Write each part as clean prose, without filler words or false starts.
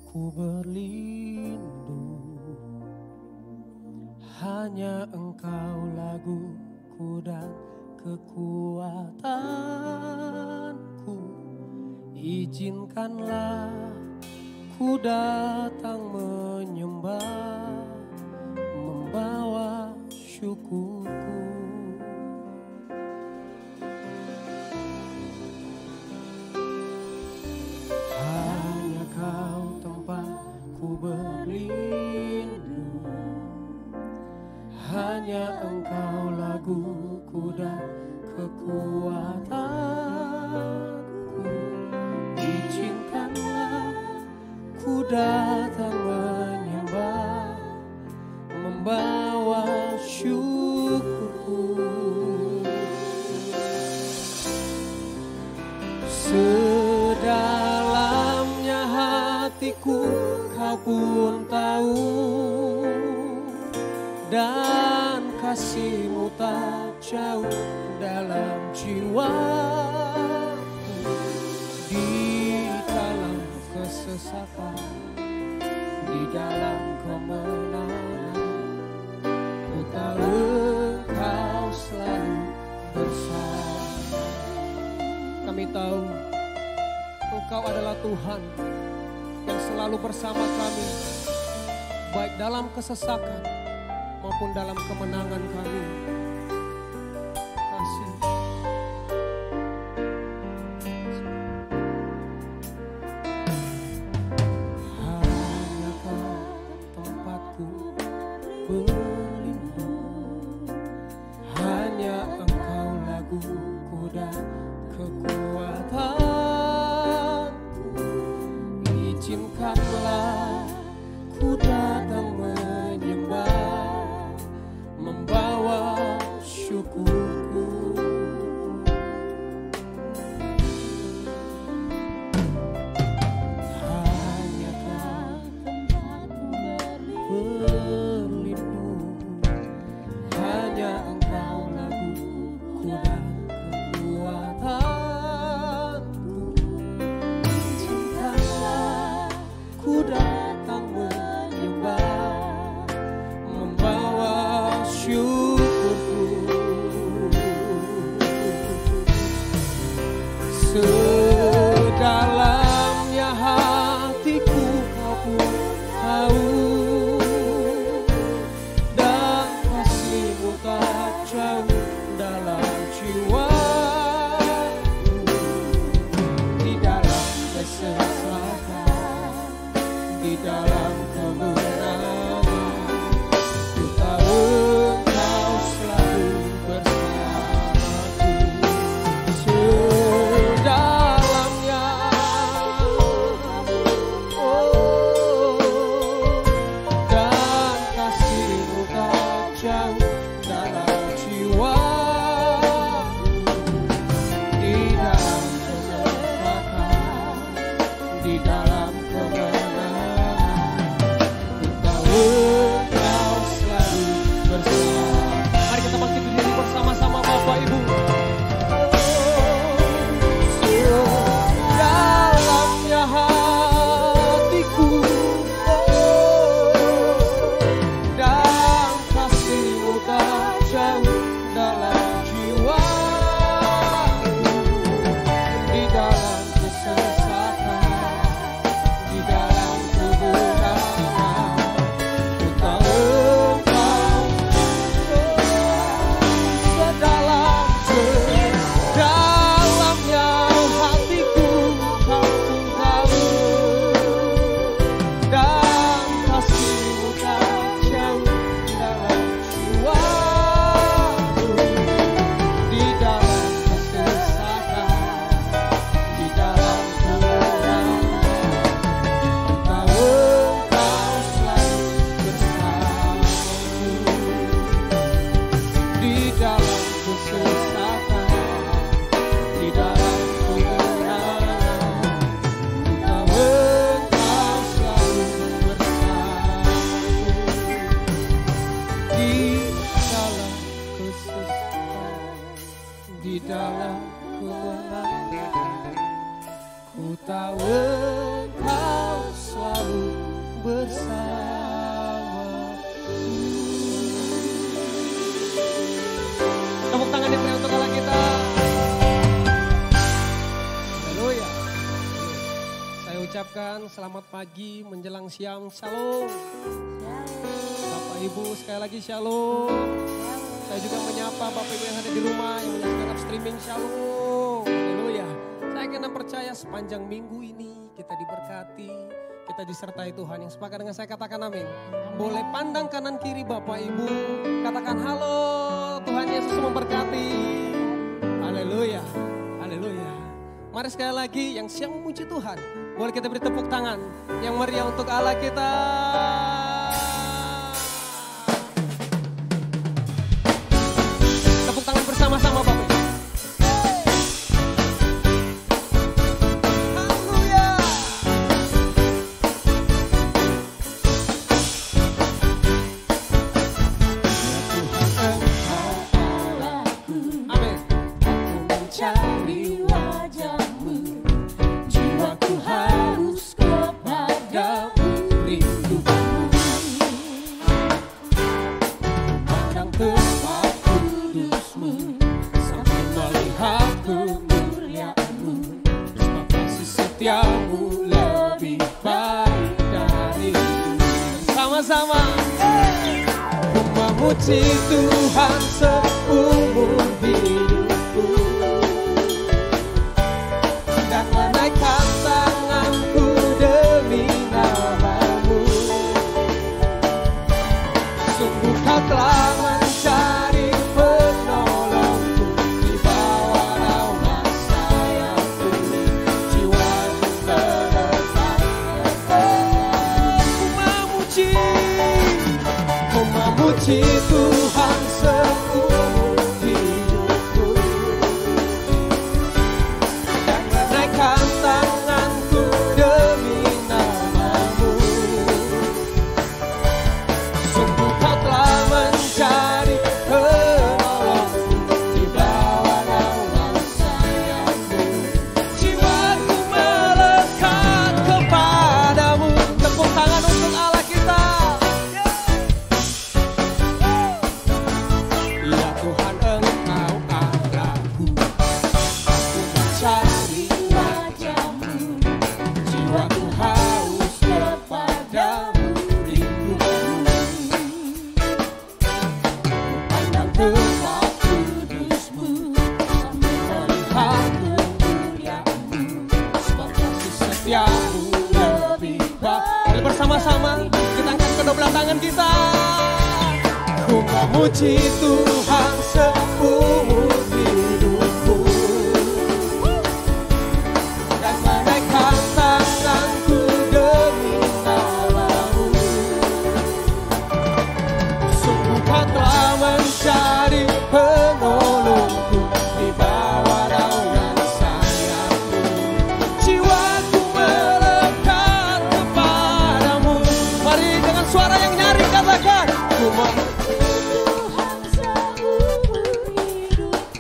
Ku berlindung, hanya Engkau laguku dan kekuatanku. Izinkanlah ku datang menyembah, membawa syukurku. Hanya Kau tempatku berlindung, hanya Engkau laguku dan kekuatanku. Izinkanlah ku datang menyembah, membawa syukurku. Sedalamnya hatiku Kau pun tahu, dan kasih-Mu tak jauh dalam jiwaku. Di dalam kesesakan, di dalam kemenangan, ku tahu Engkau selalu bersama. Kami tahu Engkau adalah Tuhan yang selalu bersama kami, baik dalam kesesakan maupun dalam kemenangan kami. Kasih. Hanya Kau tempatku berlindung, hanya Engkau laguku dan kekuatanku. Izinkanlah ku datang menyembah, membawa syukurku. Hanya Kau berlindung, hanya Engkau laguku dan kekuatanku. Izinkanlah ku datang menyembah, membawa syukurku. Sedalamnya hatiku Kau pun tahu, dan kasih-Mu tak jauh dalam jiwaku. Di dalam kesesakan, di dalam kemenangan, ku tahu Engkau selalu bersamaku. Sedalamnya, dan kasih-Mu tak jauh dalam jiwaku. Di dalam kesesakan, di dalam kemenangan, ku tahu Engkau selalu bersama. Mari kita bangkit berdiri bersama-sama Bapak Ibu. Dalamnya hatiku, dan kasih-Mu tak jauh dalam jiwaku. Di dalam kesesakan, bersama. Tepuk tangan diberi untuk Allah kita. Haleluya. Saya ucapkan selamat pagi menjelang siang, shalom. Bapak Ibu sekali lagi shalom. Saya juga menyapa Bapak Ibu yang ada di rumah yang menyaksikan live streaming, shalom. Haleluya. Saya kena percaya sepanjang minggu ini kita diberkati, kita disertai Tuhan. Yang sepakat dengan saya katakan amin. Boleh pandang kanan kiri Bapak Ibu, katakan halo, Tuhan Yesus memberkati. Haleluya, haleluya. Mari sekali lagi yang siap memuji Tuhan, boleh kita beri tepuk tangan yang meriah untuk Allah kita. Tepuk tangan bersama-sama Bapak Ibu. Memuji Tuhan seumur hidupku dan menaikkan tanganku demi nama-Mu. Sungguh Kau telah mencari penolongku di bawah naungan sayap-Mu. Jiwaku terletak memuji Tuhan seumur hidupku dan menaikkan tanganku demi nama-Mu. Sungguh Kau telah mencari penolongku di bawah naungan sayap-Mu. Jiwaku melekat kepadamu. Tepuk tangan untuk Allah kita. Bersama-sama kita angkat kedua belah tangan kita. Ku memuji Tuhan seumur hidupku dan menaikkan tanganku demi nama-Mu. Sungguh Kau telah mencari penolongku di bawah naungan sayap-Mu. Jiwaku melekat kepadamu. Mari dengan suara yang nyaring katakan, ku memuji Tuhan seumur hidupku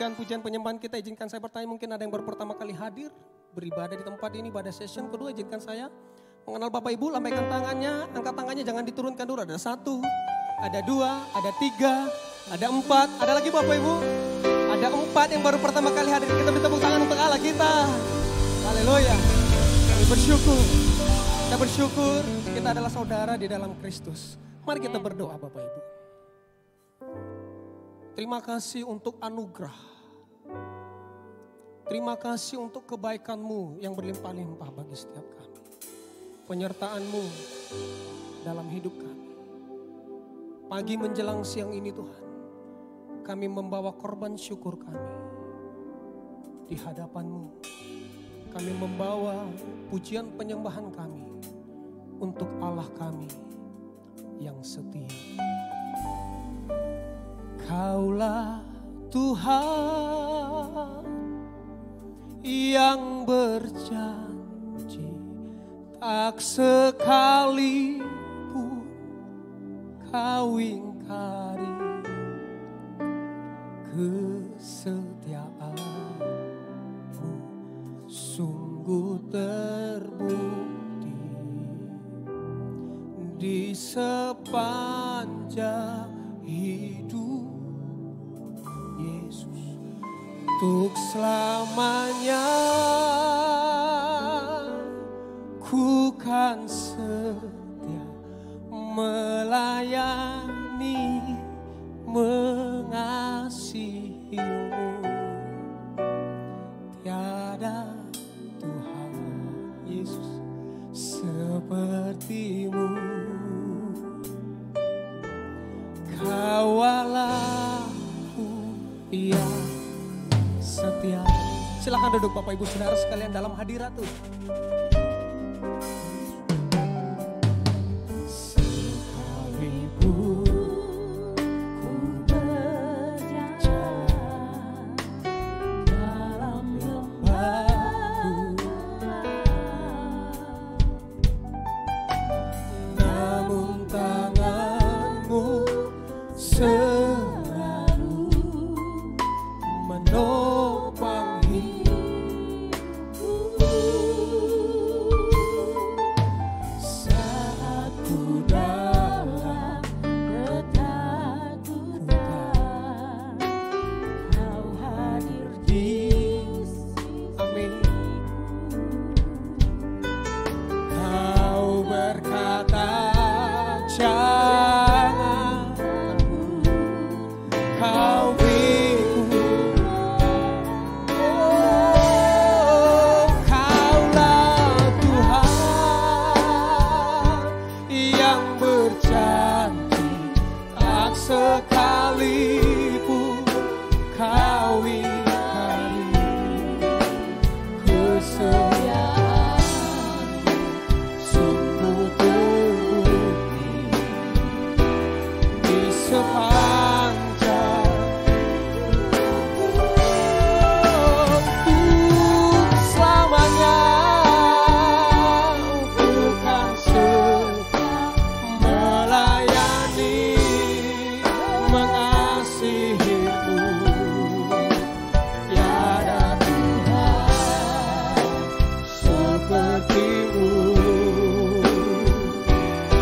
melanjutkan pujian penyembahan kita, izinkan saya bertanya, mungkin ada yang baru pertama kali hadir beribadah di tempat ini pada session kedua. Izinkan saya mengenal Bapak Ibu, lambaikan tangannya, angkat tangannya, jangan diturunkan dulu. Ada 1, ada 2, ada 3, ada 4, ada lagi Bapak Ibu. Ada 4 yang baru pertama kali hadir. Kita beri tepuk tangan untuk Allah kita. Haleluya. Kami bersyukur. Kita bersyukur kita adalah saudara di dalam Kristus. Mari kita berdoa Bapak Ibu. Terima kasih untuk anugerah. Terima kasih untuk kebaikan-Mu yang berlimpah-limpah bagi setiap kami. Penyertaan-Mu dalam hidup kami. Pagi menjelang siang ini Tuhan, kami membawa korban syukur kami di hadapan-Mu. Kami membawa pujian penyembahan kami untuk Allah kami yang setia. Kaulah Tuhan yang berjanji, tak sekalipun Kau ingkari kesetiaan-Mu sungguh terbukti di sepanjang hidup Yesus. Untuk selamanya ku kan setia melayani, mengasihi-Mu. Tiada Tuhan Yesus seperti-Mu. Kau Allahku yang setia. Silakan duduk Bapak Ibu Saudara sekalian dalam hadirat Tuhan.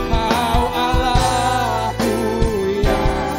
Kau Allahku yang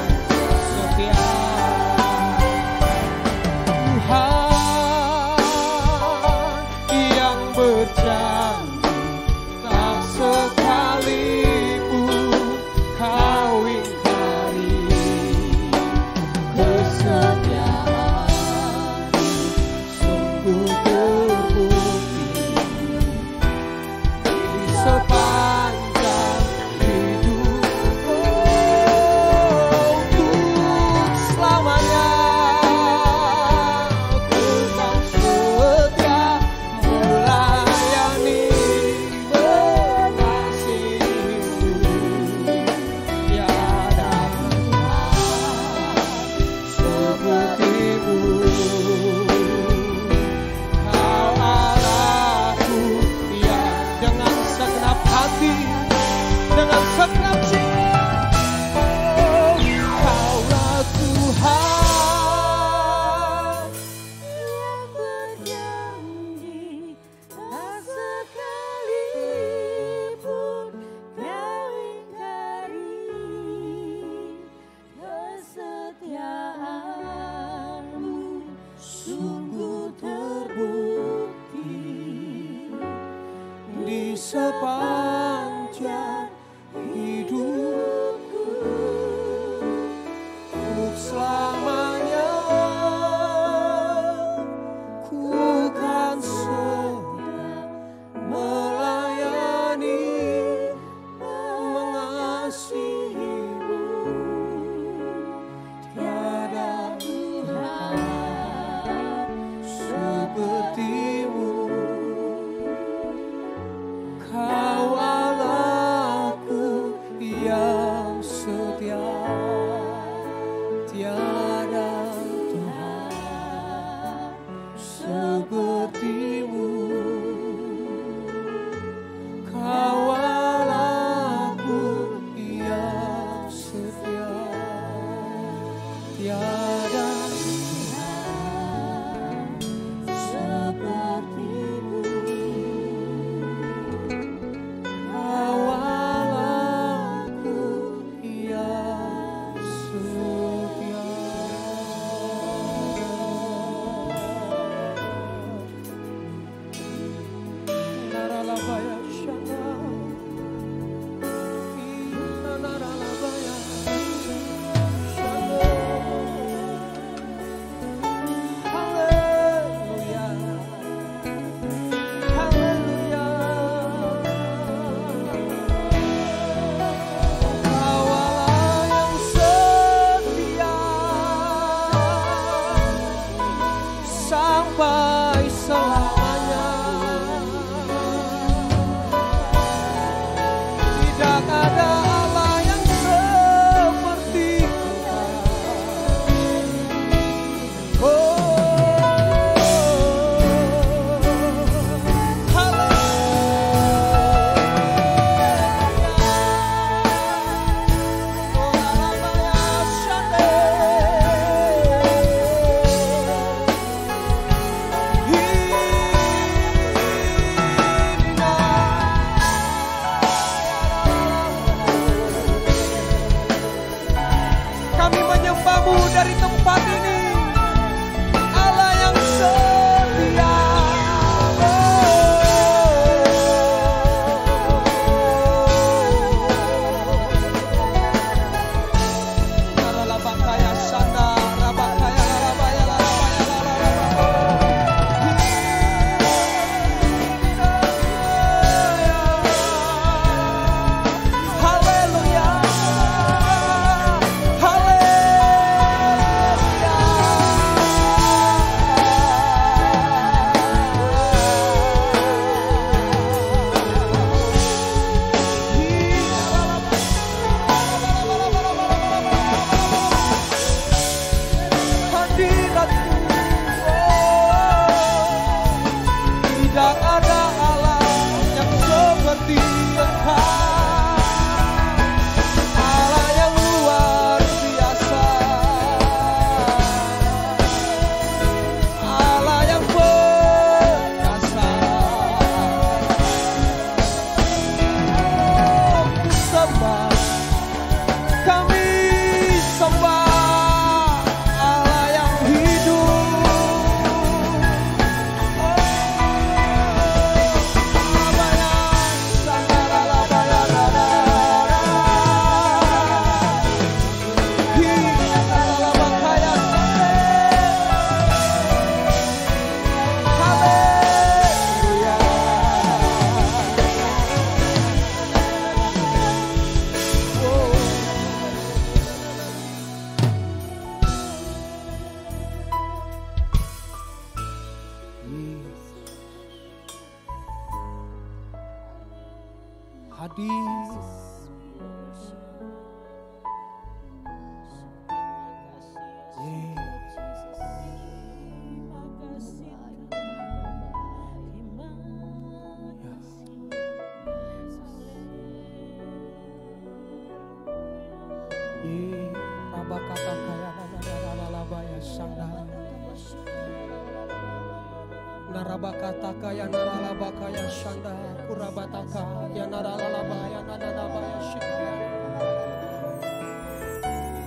Narabakataka ya naralabakaya shanda kurabataka ya naralalabaya nadadabaya shikaya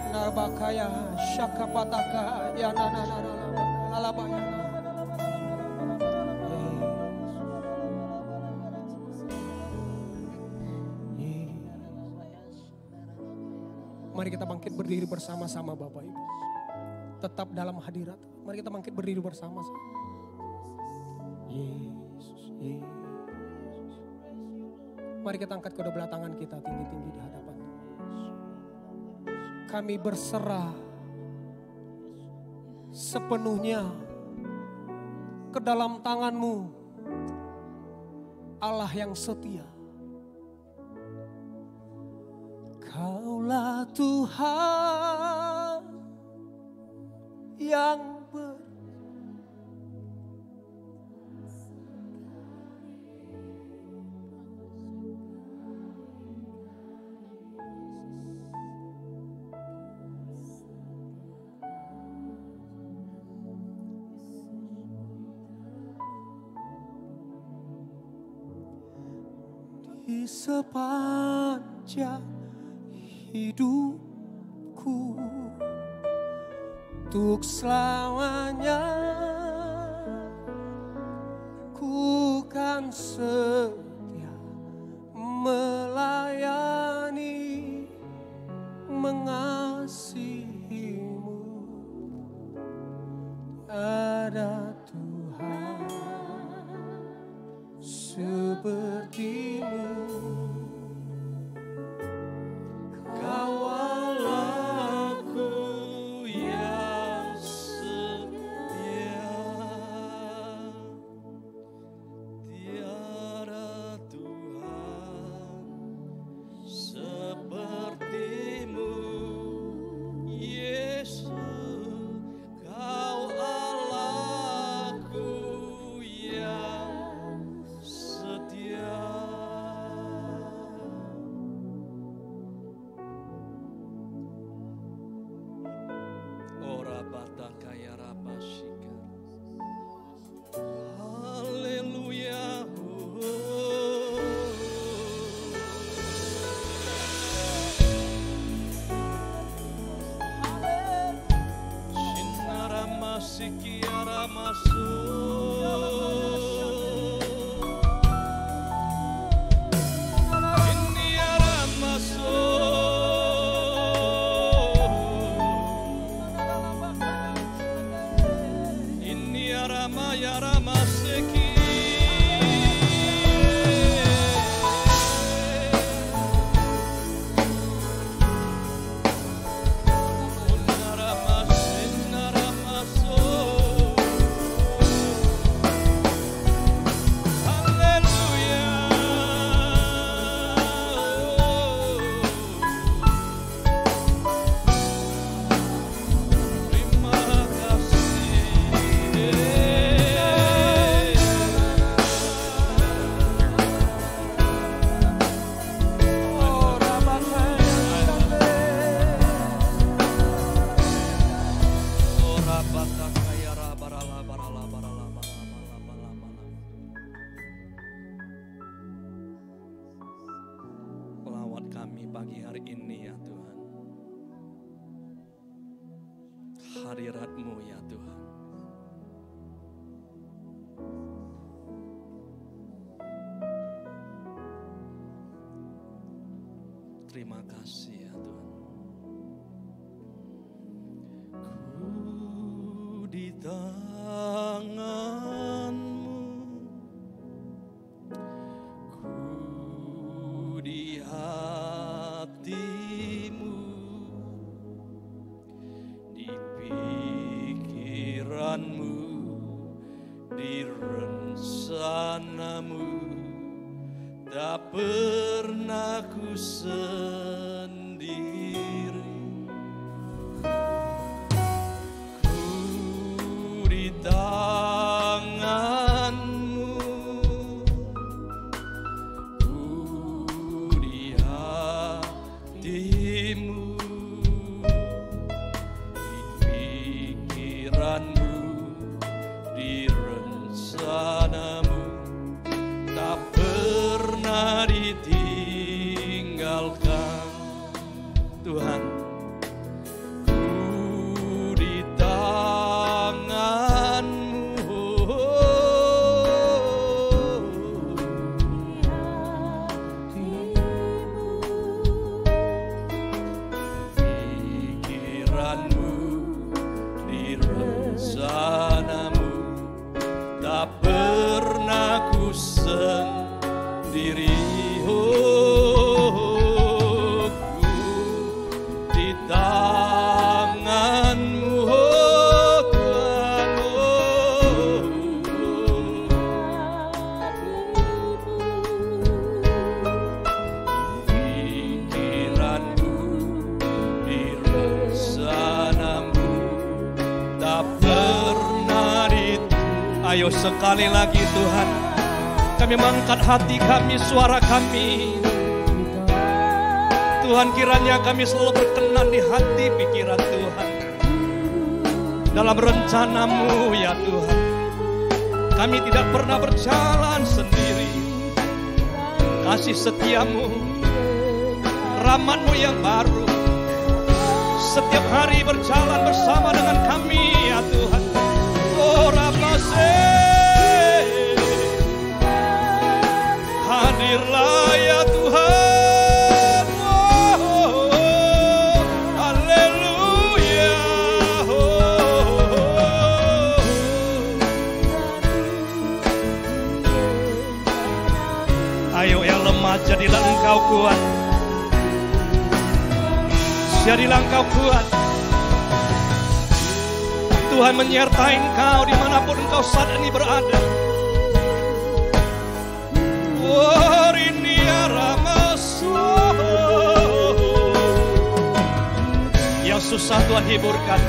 narabakaya shakapataka ya nananaralabaya. Mari kita bangkit berdiri bersama-sama Bapak Ibu. Tetap dalam hadirat. Mari kita bangkit berdiri bersama-sama. Yesus, Yesus. Mari kita angkat kedua belah tangan kita tinggi-tinggi di hadapan Tuhan. Kami berserah sepenuhnya ke dalam tangan-Mu, Allah yang setia. Kaulah Tuhan yang di sepanjang hidupku, untuk selamanya ku kan setia melayani, mengasihimu. Ada Tuhan sepertimu. Kawal aku yang setia, tiada Tuhan sepertimu. Yesus, Kau Allahku yang setia. Ora bataka ya rabashika. Haleluya. Shinara masiki aramasu. Inni aramasu. Inni aramaya ramaseki. Unaramasin naramaso. Haleluya. Terima Pelawat kami pagi hari ini ya Tuhan. Hadirat-Mu ya Tuhan. Terima kasih ya Tuhan. Ku di tangan-Mu, ku di hati-Mu, di pikiran-Mu, di rencana-Mu, tak pernah Tuhan. Ku di tangan-Mu. Pikiran-Mu di rencana-Mu, tak pernah ku sendiri. Ayo sekali lagi Tuhan, kami mengangkat hati kami, suara kami. Tuhan, kiranya kami selalu berkenan di hati pikiran Tuhan. Dalam rencana-Mu ya Tuhan, kami tidak pernah berjalan sendiri. Kasih setia-Mu, rahmat-Mu yang baru setiap hari berjalan bersama dengan kami ya Tuhan. Hadirlah ya Tuhan. Haleluya. Ayo yang lemah, jadilah engkau kuat. Jadilah engkau kuat. Tuhan menyertai engkau dimanapun engkau saat ini berada. Yang susah Tuhan hiburkan,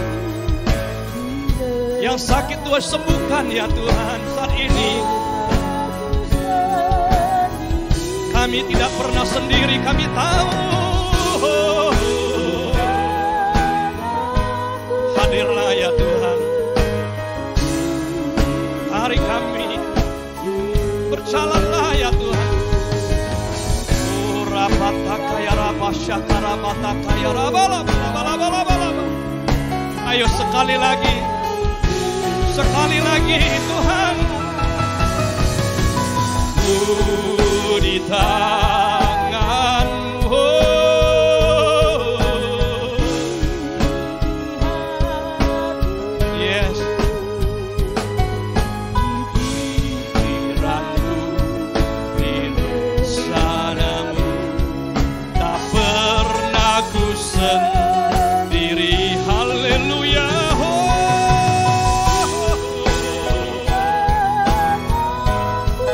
yang sakit Tuhan sembuhkan ya Tuhan. Saat ini kami tidak pernah sendiri, kami tahu. Hadirlah ya Tuhan. Hari kami berjalanlah ya Tuhan. Ayo sekali lagi Tuhan. Ku di tangan-Mu. Yes. Pikiran-Mu di rencana-Mu, tak pernah ku sendiri. Haleluya.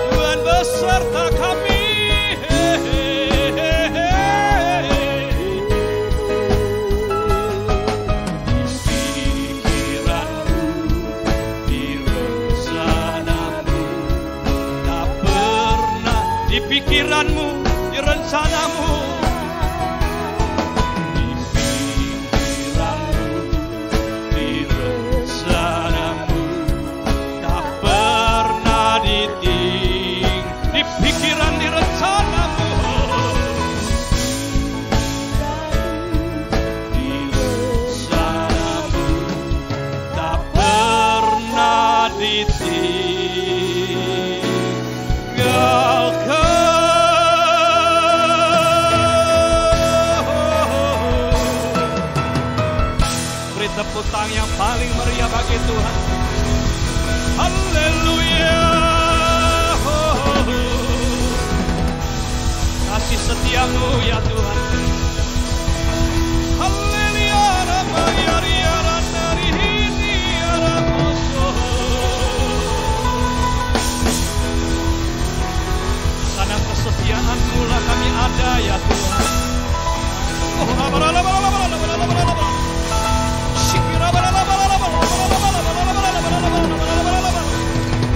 Tuhan beserta kami. Pikiran-Mu di rencana-Mu, tak pernah di pikiran-Mu, di rencana-Mu. Tepuk tangan yang paling meriah bagi Tuhan. Haleluya. Kasih setia-Mu ya Tuhan. Haleluya. Karena kesetiaan-Mu lah kami ada ya Tuhan.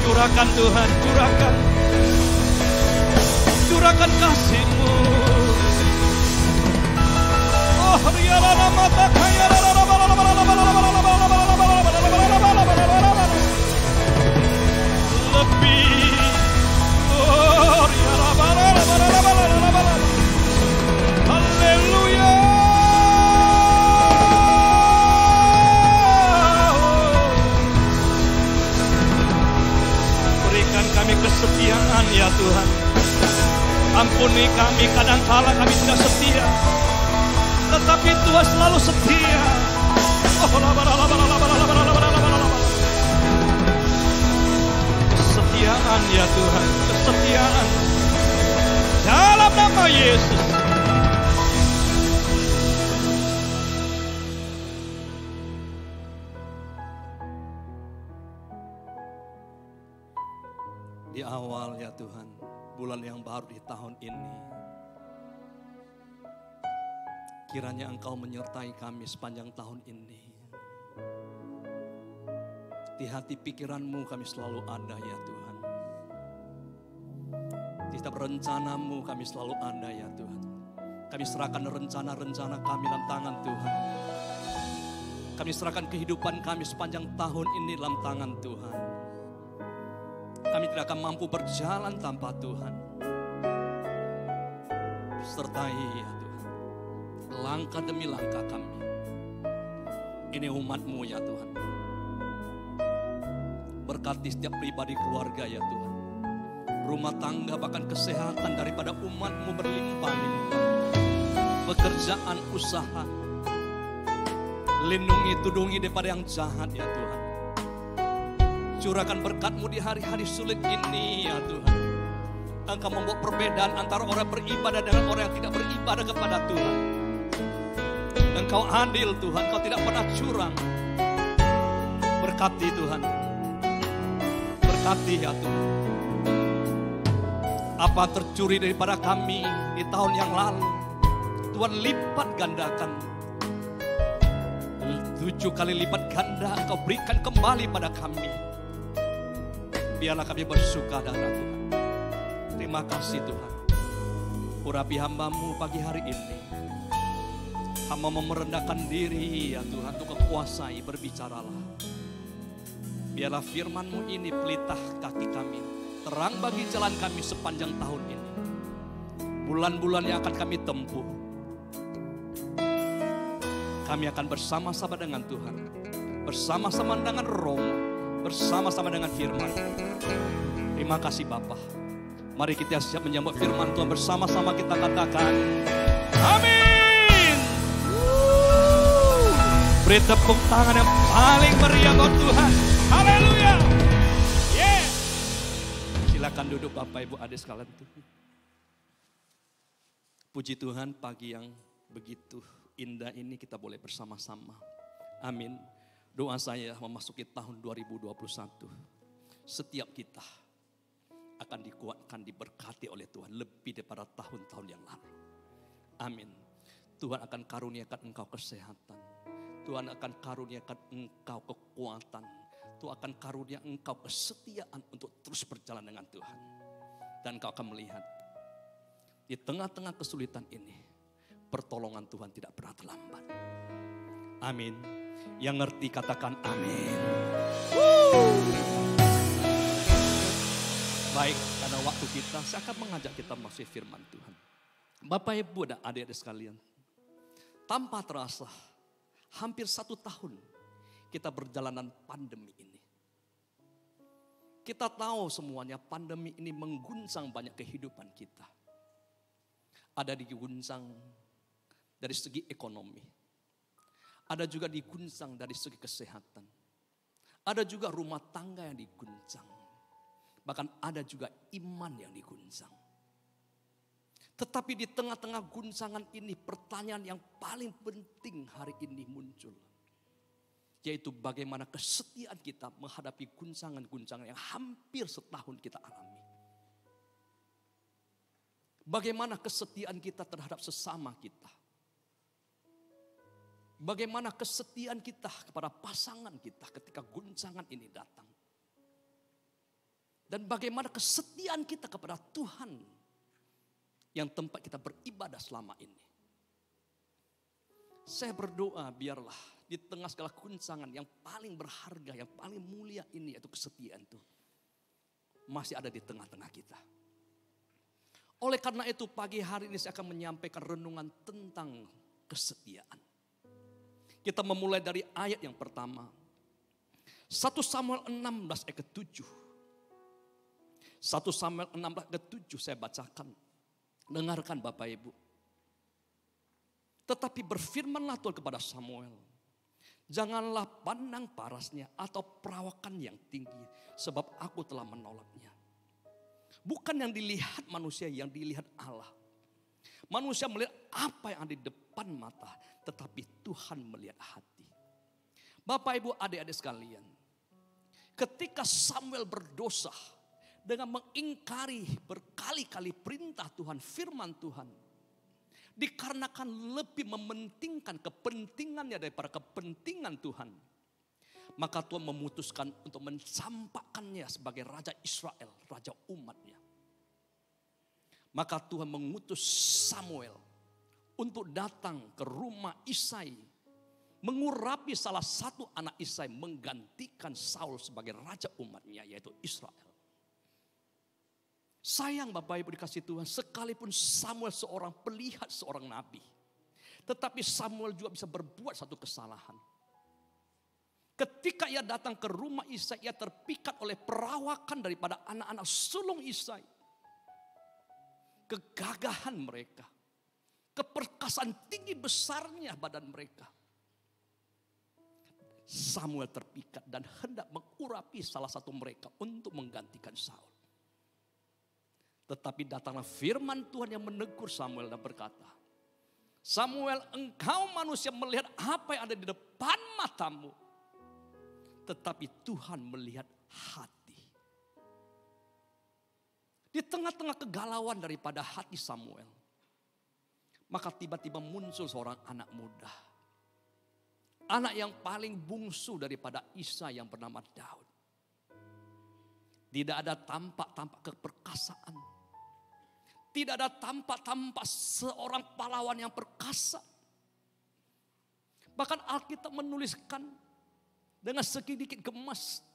Curahkan Tuhan, curahkan kasih-Mu. Oh, rialana mata kaya lebih. Oh, rialana. Haleluya. Tuhan selalu setia. Kesetiaan ya Tuhan, kesetiaan. Dalam nama Yesus. Di awal ya Tuhan, bulan yang baru di tahun ini, kiranya Engkau menyertai kami sepanjang tahun ini. Di hati pikiran-Mu kami selalu ada ya Tuhan. Di setiap rencana-Mu kami selalu ada ya Tuhan. Kami serahkan rencana-rencana kami dalam tangan Tuhan. Kami serahkan kehidupan kami sepanjang tahun ini dalam tangan Tuhan. Kami tidak akan mampu berjalan tanpa Tuhan. Sertai ya Tuhan, langkah demi langkah kami. Ini umat-Mu ya Tuhan. Berkati setiap pribadi keluarga ya Tuhan. Rumah tangga bahkan kesehatan daripada umat-Mu berlimpah-limpah. Pekerjaan, usaha. Lindungi, tudungi daripada yang jahat ya Tuhan. Curahkan berkat-Mu di hari-hari sulit ini ya Tuhan. Engkau membuat perbedaan antara orang beribadah dengan orang yang tidak beribadah kepada Tuhan. Engkau adil Tuhan, Engkau tidak pernah curang. Berkati Tuhan. Berkati ya Tuhan. Apa tercuri daripada kami di tahun yang lalu, Tuhan lipat gandakan. 7 kali lipat ganda Engkau berikan kembali pada kami. Biarlah kami bersukacita Tuhan. Terima kasih Tuhan. Urapi hamba-Mu pagi hari ini. Hamba merendahkan diri ya Tuhan untuk kekuasai, berbicaralah. Biarlah firman-Mu ini pelitah kaki kami. Terang bagi jalan kami sepanjang tahun ini. Bulan-bulan yang akan kami tempuh. Kami akan bersama-sama dengan Tuhan. Bersama-sama dengan Roh. Bersama-sama dengan firman. Terima kasih Bapa. Mari kita siap menyambut firman Tuhan bersama-sama kita katakan amin. Beri tepuk tangan yang paling meriah buat Tuhan. Haleluya. Yeah. Silakan duduk Bapak Ibu Adik sekalian. Puji Tuhan, pagi yang begitu indah ini kita boleh bersama-sama. Amin. Doa saya memasuki tahun 2021. Setiap kita akan dikuatkan, diberkati oleh Tuhan lebih daripada tahun-tahun yang lalu. Amin. Tuhan akan karuniakan engkau kesehatan. Tuhan akan karuniakan engkau kekuatan. Tuhan akan karunia engkau kesetiaan untuk terus berjalan dengan Tuhan. Dan engkau akan melihat di tengah-tengah kesulitan ini, pertolongan Tuhan tidak pernah terlambat. Amin. Yang ngerti katakan amin. Baik, karena waktu kita, saya akan mengajak kita masuk firman Tuhan. Bapak Ibu dan adik-adik sekalian, tanpa terasa, hampir 1 tahun kita berjalanan pandemi ini. Kita tahu semuanya pandemi ini mengguncang banyak kehidupan kita. Ada diguncang dari segi ekonomi. Ada juga diguncang dari segi kesehatan. Ada juga rumah tangga yang diguncang. Bahkan ada juga iman yang diguncang. Tetapi di tengah-tengah guncangan ini pertanyaan yang paling penting hari ini muncul. Yaitu bagaimana kesetiaan kita menghadapi guncangan-guncangan yang hampir setahun kita alami. Bagaimana kesetiaan kita terhadap sesama kita. Bagaimana kesetiaan kita kepada pasangan kita ketika guncangan ini datang. Dan bagaimana kesetiaan kita kepada Tuhan yang tempat kita beribadah selama ini. Saya berdoa biarlah di tengah segala guncangan yang paling berharga, yang paling mulia ini yaitu kesetiaan itu masih ada di tengah-tengah kita. Oleh karena itu pagi hari ini saya akan menyampaikan renungan tentang kesetiaan. Kita memulai dari ayat yang pertama. 1 Samuel 16 ayat ke-7. 1 Samuel 16 ayat ke-7 saya bacakan. Dengarkan Bapak Ibu. Tetapi berfirmanlah Tuhan kepada Samuel, janganlah pandang parasnya atau perawakan yang tinggi, sebab aku telah menolaknya. Bukan yang dilihat manusia, yang dilihat Allah. Manusia melihat apa yang ada di depan mata, tetapi Tuhan melihat hati. Bapak, Ibu, adik-adik sekalian, ketika Samuel berdosa dengan mengingkari berkali-kali perintah Tuhan, firman Tuhan, dikarenakan lebih mementingkan kepentingannya daripada kepentingan Tuhan, maka Tuhan memutuskan untuk mencampakkannya sebagai Raja Israel, Raja umatnya. Maka Tuhan mengutus Samuel untuk datang ke rumah Isai, mengurapi salah satu anak Isai, menggantikan Saul sebagai Raja umatnya, yaitu Israel. Sayang Bapak Ibu dikasih Tuhan, sekalipun Samuel seorang pelihat, seorang nabi, tetapi Samuel juga bisa berbuat satu kesalahan. Ketika ia datang ke rumah Isai, ia terpikat oleh perawakan daripada anak-anak sulung Isai. Kegagahan mereka, keperkasaan tinggi besarnya badan mereka. Samuel terpikat dan hendak mengurapi salah satu mereka untuk menggantikan Saul. Tetapi datanglah firman Tuhan yang menegur Samuel dan berkata, Samuel, engkau manusia melihat apa yang ada di depan matamu, tetapi Tuhan melihat hati. Di tengah-tengah kegalauan daripada hati Samuel, maka tiba-tiba muncul seorang anak muda. Anak yang paling bungsu daripada Isai yang bernama Daud. Tidak ada tampak-tampak keperkasaan. Tidak ada tampak-tampak seorang pahlawan yang perkasa. Bahkan Alkitab menuliskan dengan sedikit gemas,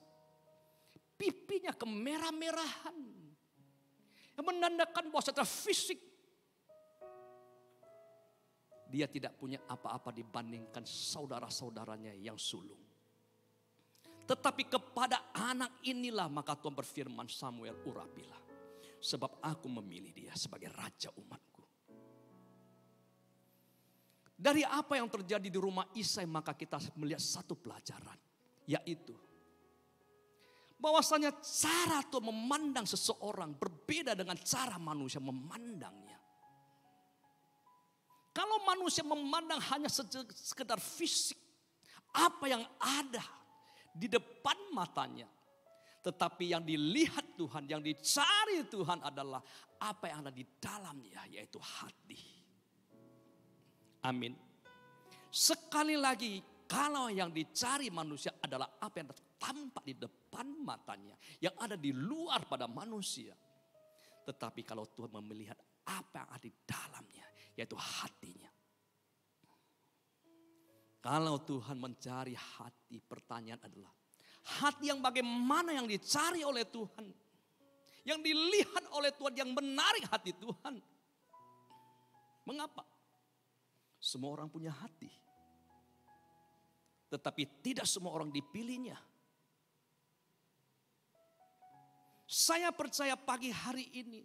pipinya kemerah-merahan. Yang menandakan bahwa secara fisik dia tidak punya apa-apa dibandingkan saudara-saudaranya yang sulung. Tetapi kepada anak inilah maka Tuhan berfirman, Samuel, urapilah. Sebab aku memilih dia sebagai raja umatku. Dari apa yang terjadi di rumah Isai maka kita melihat satu pelajaran. Yaitu bahwasanya cara Tuhan memandang seseorang berbeda dengan cara manusia memandangnya. Kalau manusia memandang hanya sekedar fisik, apa yang ada di depan matanya. Tetapi yang dilihat Tuhan, yang dicari Tuhan adalah apa yang ada di dalamnya, yaitu hati. Amin. Sekali lagi, kalau yang dicari manusia adalah apa yang tampak di depan matanya, yang ada di luar pada manusia. Tetapi kalau Tuhan melihat apa yang ada di dalamnya, yaitu hatinya. Kalau Tuhan mencari hati, pertanyaan adalah, hati yang bagaimana yang dicari oleh Tuhan? Yang dilihat oleh Tuhan, yang menarik hati Tuhan. Mengapa? Semua orang punya hati. Tetapi tidak semua orang dipilihnya. Saya percaya pagi hari ini,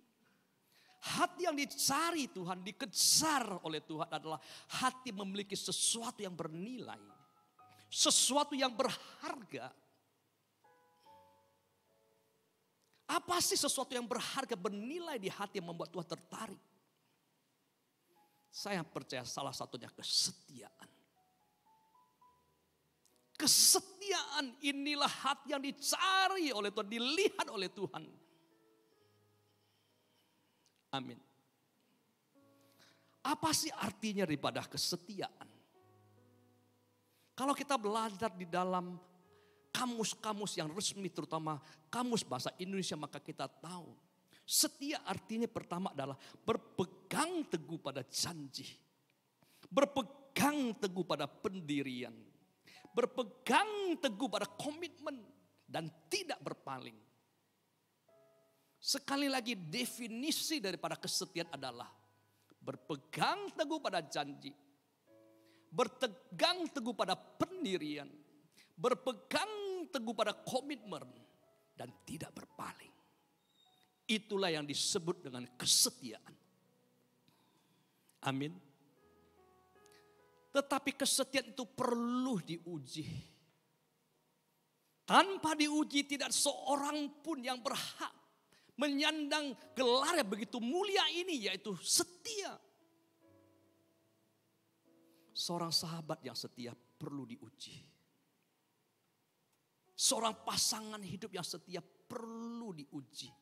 hati yang dicari Tuhan, dikejar oleh Tuhan adalah hati memiliki sesuatu yang bernilai. Sesuatu yang berharga. Apa sih sesuatu yang berharga, bernilai di hati yang membuat Tuhan tertarik? Saya percaya salah satunya kesetiaan. Kesetiaan inilah hati yang dicari oleh Tuhan, dilihat oleh Tuhan. Amin. Apa sih artinya daripada kesetiaan? Kalau kita belajar di dalam kamus-kamus yang resmi, terutama kamus bahasa Indonesia, maka kita tahu setia artinya pertama adalah berpegang teguh pada janji, berpegang teguh pada pendirian, berpegang teguh pada komitmen dan tidak berpaling. Sekali lagi, definisi daripada kesetiaan adalah berpegang teguh pada janji, berpegang teguh pada pendirian, berpegang teguh pada komitmen dan tidak berpaling. Itulah yang disebut dengan kesetiaan. Amin. Tetapi kesetiaan itu perlu diuji. Tanpa diuji tidak seorang pun yang berhak menyandang gelar yang begitu mulia ini, yaitu setia. Seorang sahabat yang setia perlu diuji. Seorang pasangan hidup yang setia perlu diuji.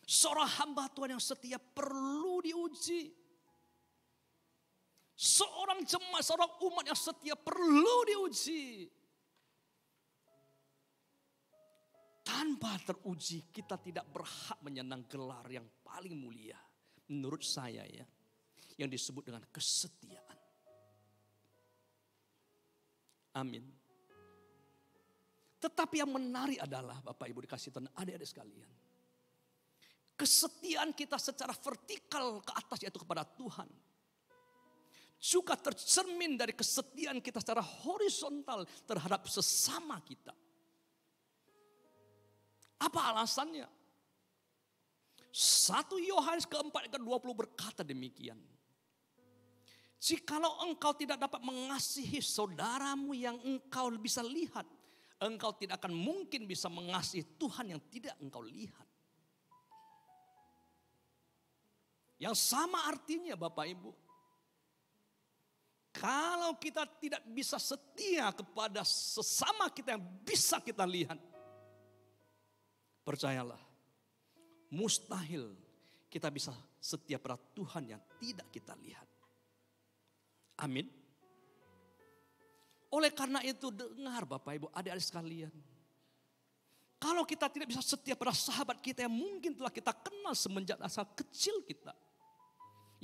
Seorang hamba Tuhan yang setia perlu diuji. Seorang jemaat, seorang umat yang setia perlu diuji. Tanpa teruji kita tidak berhak menyandang gelar yang paling mulia. Menurut saya ya, yang disebut dengan kesetiaan. Amin. Tetapi yang menarik adalah Bapak Ibu dikasih Tuhan, adik-adik sekalian. Kesetiaan kita secara vertikal ke atas yaitu kepada Tuhan. Juga tercermin dari kesetiaan kita secara horizontal terhadap sesama kita. Apa alasannya? 1 Yohanes keempat ayat ke-20 berkata demikian. Jikalau engkau tidak dapat mengasihi saudaramu yang engkau bisa lihat, engkau tidak akan mungkin bisa mengasihi Tuhan yang tidak engkau lihat. Yang sama artinya Bapak Ibu. Kalau kita tidak bisa setia kepada sesama kita yang bisa kita lihat. Percayalah, mustahil kita bisa setia pada Tuhan yang tidak kita lihat. Amin. Oleh karena itu dengar Bapak Ibu, adik-adik sekalian. Kalau kita tidak bisa setia pada sahabat kita yang mungkin telah kita kenal semenjak asal kecil kita.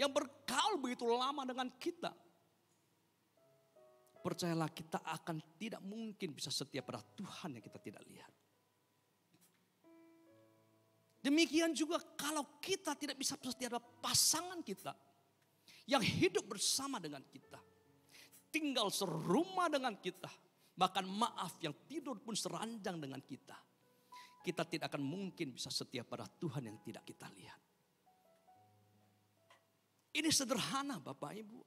Yang bergaul begitu lama dengan kita. Percayalah kita akan tidak mungkin bisa setia pada Tuhan yang kita tidak lihat. Demikian juga kalau kita tidak bisa setia pada pasangan kita. Yang hidup bersama dengan kita. Tinggal serumah dengan kita. Bahkan maaf yang tidur pun seranjang dengan kita. Kita tidak akan mungkin bisa setia pada Tuhan yang tidak kita lihat. Ini sederhana Bapak Ibu.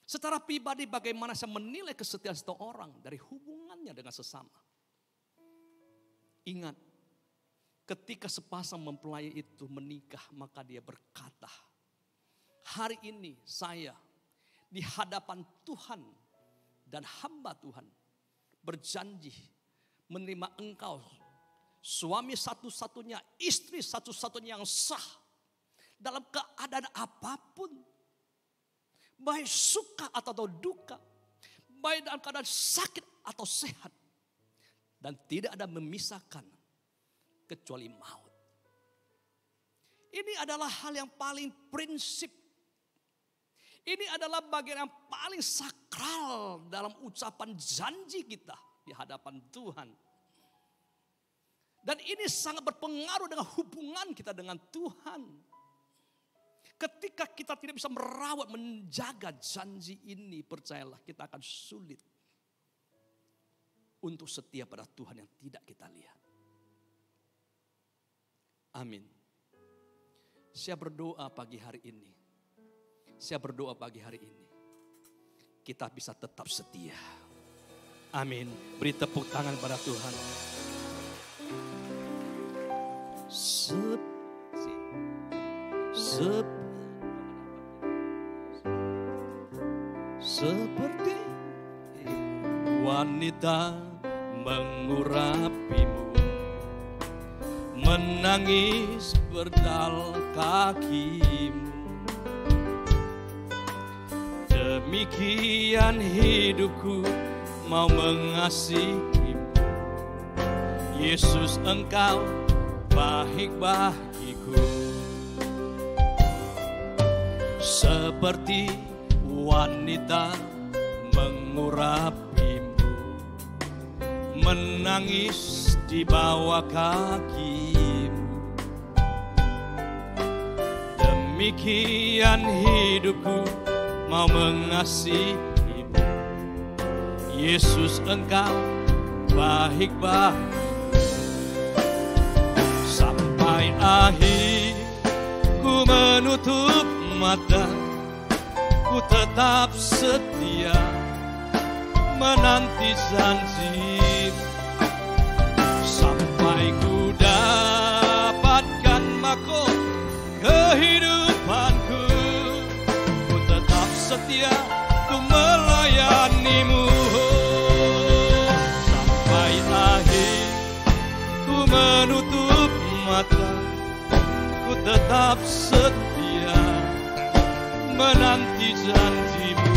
Secara pribadi bagaimana saya menilai kesetiaan seseorang dari hubungannya dengan sesama. Ingat, ketika sepasang mempelai itu menikah maka dia berkata, hari ini saya di hadapan Tuhan dan hamba Tuhan berjanji menerima engkau suami satu-satunya, istri satu-satunya yang sah. Dalam keadaan apapun. Baik suka atau duka. Baik dalam keadaan sakit atau sehat. Dan tidak ada memisahkan kecuali maut. Ini adalah hal yang paling prinsip. Ini adalah bagian yang paling sakral dalam ucapan janji kita di hadapan Tuhan. Dan ini sangat berpengaruh dengan hubungan kita dengan Tuhan. Ketika kita tidak bisa merawat, menjaga janji ini, percayalah kita akan sulit untuk setia pada Tuhan yang tidak kita lihat. Amin. Saya berdoa pagi hari ini. Saya berdoa pagi hari ini. Kita bisa tetap setia. Amin. Beri tepuk tangan pada Tuhan. Seperti wanita mengurapimu, menangis berdal kakimu. Demikian hidupku mau mengasihimu. Yesus, engkau baik bagiku. Seperti wanita mengurapimu, menangis di bawah kakimu. Demikian hidupku mau mengasihimu. Yesus, engkau baik bagiku. Sampai akhir ku menutup mata, ku tetap tetap setia menanti janji sampai ku dapatkan mahkota kehidupanku. Ku tetap setia ku melayanimu sampai akhir. Ku menutup mata, ku tetap setia menanti janjimu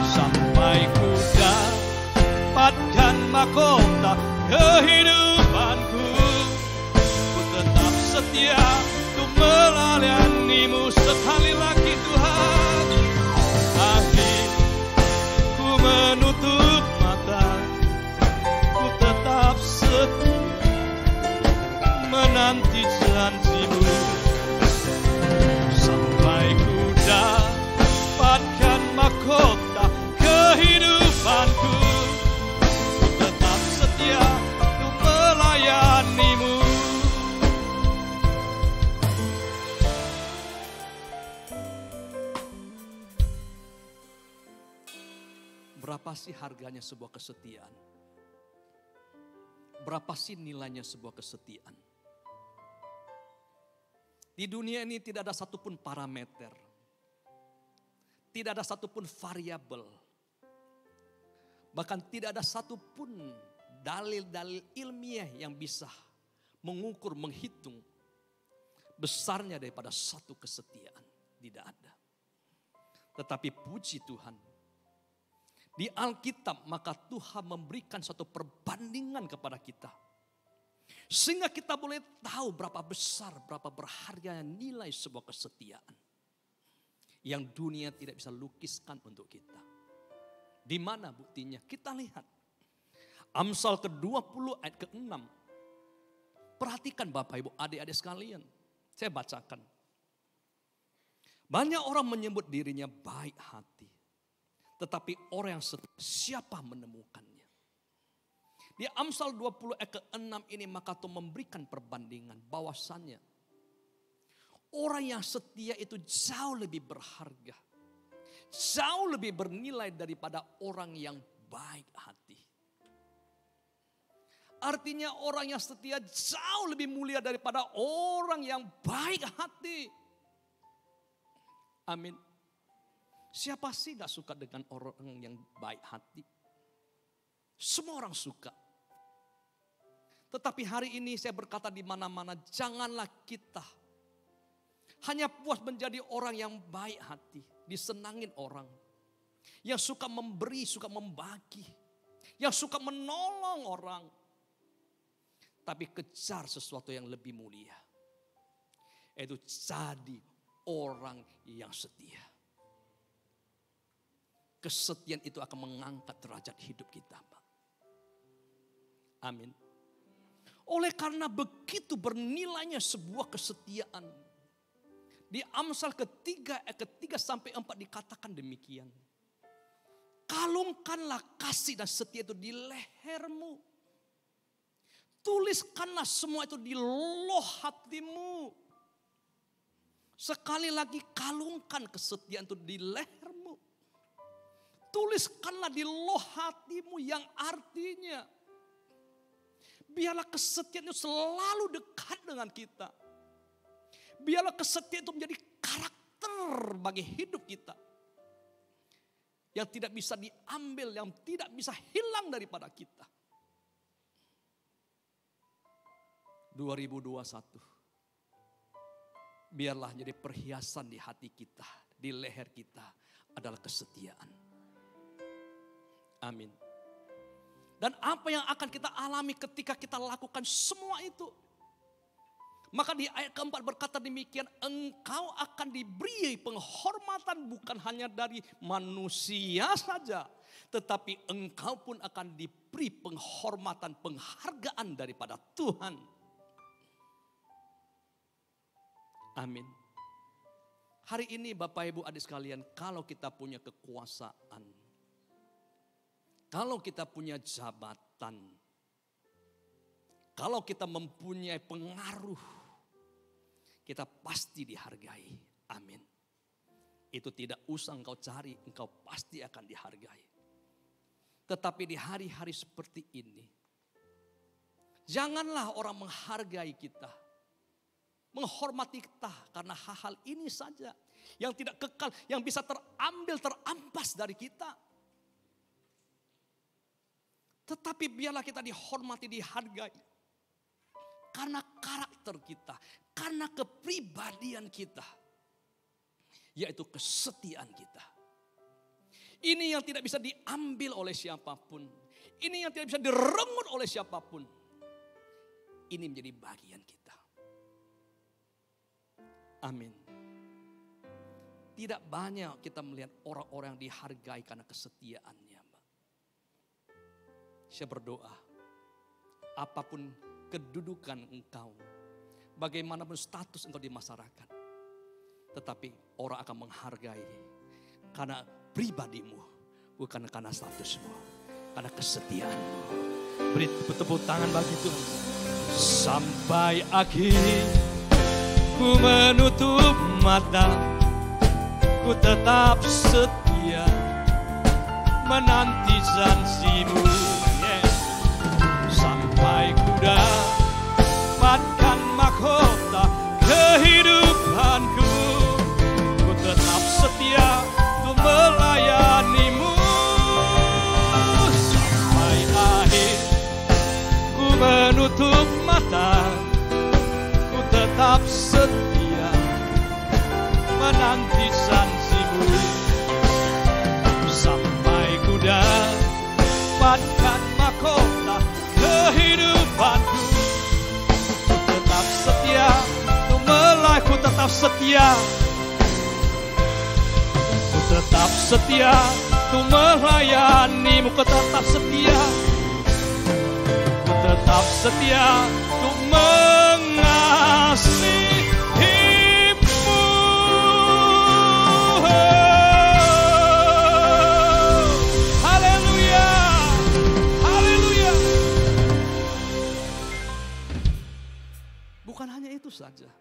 sampai ku dapatkan mahkota kehidupanku. Ku tetap setia untuk melayanimu. Sekali lagi Tuhan, akhir ku menutup mata, ku tetap setia menanti janjimu sampai ku dapatkan mahkota kehidupanku. Ku tetap setia untuk melayanimu. Berapa sih harganya sebuah kesetiaan? Berapa sih nilainya sebuah kesetiaan? Di dunia ini tidak ada satupun parameter, tidak ada satupun variabel, bahkan tidak ada satupun dalil-dalil ilmiah yang bisa mengukur, menghitung besarnya daripada satu kesetiaan. Tidak ada. Tetapi puji Tuhan, di Alkitab maka Tuhan memberikan satu perbandingan kepada kita. Sehingga kita boleh tahu berapa besar, berapa berharga nilai sebuah kesetiaan. Yang dunia tidak bisa lukiskan untuk kita. Di mana buktinya? Kita lihat. Amsal ke-20 ayat ke-6. Perhatikan Bapak Ibu adik-adik sekalian. Saya bacakan. Banyak orang menyebut dirinya baik hati. Tetapi orang yang setia, siapa menemukannya? Di Amsal 20 ayat ke-6 ini maka Tuhan memberikan perbandingan bahwasannya orang yang setia itu jauh lebih berharga. Jauh lebih bernilai daripada orang yang baik hati. Artinya orang yang setia jauh lebih mulia daripada orang yang baik hati. Amin. Siapa sih gak suka dengan orang yang baik hati? Semua orang suka. Tetapi hari ini saya berkata di mana-mana, janganlah kita hanya puas menjadi orang yang baik hati, disenangin orang. Yang suka memberi, suka membagi. Yang suka menolong orang. Tapi kejar sesuatu yang lebih mulia. Itu jadi orang yang setia. Kesetiaan itu akan mengangkat derajat hidup kita, Pak. Amin. Oleh karena begitu bernilainya sebuah kesetiaan. Di Amsal ketiga ayat ketiga sampai 4 dikatakan demikian. Kalungkanlah kasih dan setia itu di lehermu. Tuliskanlah semua itu di loh hatimu. Sekali lagi kalungkan kesetiaan itu di lehermu. Tuliskanlah di loh hatimu yang artinya biarlah kesetiaan itu selalu dekat dengan kita. Biarlah kesetiaan itu menjadi karakter bagi hidup kita. Yang tidak bisa diambil, yang tidak bisa hilang daripada kita. 2021. Biarlah jadi perhiasan di hati kita, di leher kita adalah kesetiaan. Amin. Dan apa yang akan kita alami ketika kita lakukan semua itu? Maka di ayat keempat berkata demikian, engkau akan diberi penghormatan bukan hanya dari manusia saja. Tetapi engkau pun akan diberi penghormatan, penghargaan daripada Tuhan. Amin. Hari ini Bapak Ibu adik sekalian, kalau kita punya kekuasaan, kalau kita punya jabatan, kalau kita mempunyai pengaruh, kita pasti dihargai. Amin. itu tidak usah engkau cari, engkau pasti akan dihargai. Tetapi di hari-hari seperti ini, janganlah orang menghargai kita, menghormati kita karena hal-hal ini saja yang tidak kekal, yang bisa terambil, terampas dari kita. Tetapi biarlah kita dihormati, dihargai karena karakter kita, karena kepribadian kita, yaitu kesetiaan kita. Ini yang tidak bisa diambil oleh siapapun. Ini yang tidak bisa direnggut oleh siapapun. Ini menjadi bagian kita. Amin. Tidak banyak kita melihat orang-orang yang dihargai karena kesetiaannya. Saya berdoa, apapun kedudukan engkau, bagaimanapun status engkau di masyarakat, tetapi orang akan menghargai karena pribadimu, bukan karena statusmu, karena kesetiaanmu. Beri tepuk tangan bagi Tuhan. Sampai akhir ku menutup mata, ku tetap setia menanti janjimu. Sampai ku dapatkan mahkota kehidupanku, ku tetap setia untuk melayanimu. Sampai akhir ku menutup mata, ku tetap setia menanti janjimu. Sampai ku dapatkan mahkota kehidupanku, ku tetap setia untuk melayani, ku tetap setia, ku tetap setia untuk melayanimu, ku tetap setia, ku tetap setia untuk mengasihimu. Haleluya, haleluya. Bukan hanya itu saja,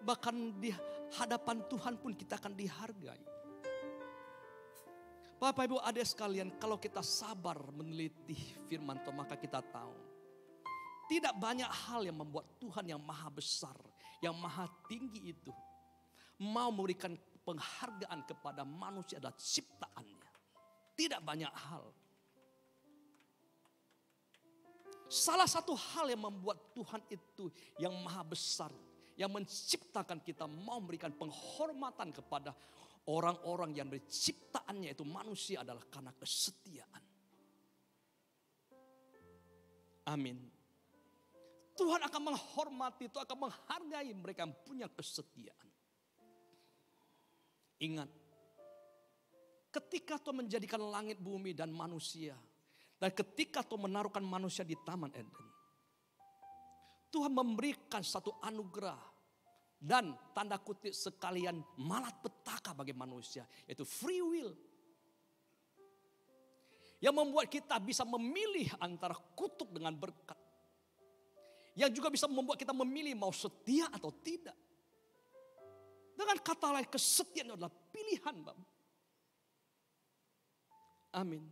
bahkan di hadapan Tuhan pun kita akan dihargai. Bapak Ibu adik sekalian, kalau kita sabar meneliti firman Tuhan, maka kita tahu tidak banyak hal yang membuat Tuhan yang maha besar, yang maha tinggi itu mau memberikan penghargaan kepada manusia dan ciptaannya. Tidak banyak hal. Salah satu hal yang membuat Tuhan itu yang maha besar, yang menciptakan kita, mau memberikan penghormatan kepada orang-orang yang dari ciptaannya itu manusia adalah karena kesetiaan. Amin. Tuhan akan menghormati, Tuhan akan menghargai mereka yang punya kesetiaan. Ingat, ketika Tuhan menjadikan langit, bumi dan manusia, dan ketika Tuhan menaruhkan manusia di Taman Eden, Tuhan memberikan satu anugerah dan tanda kutip sekalian malapetaka bagi manusia, yaitu free will. Yang membuat kita bisa memilih antara kutuk dengan berkat. Yang juga bisa membuat kita memilih mau setia atau tidak. Dengan kata lain, kesetiaan adalah pilihan, Bapak. Amin.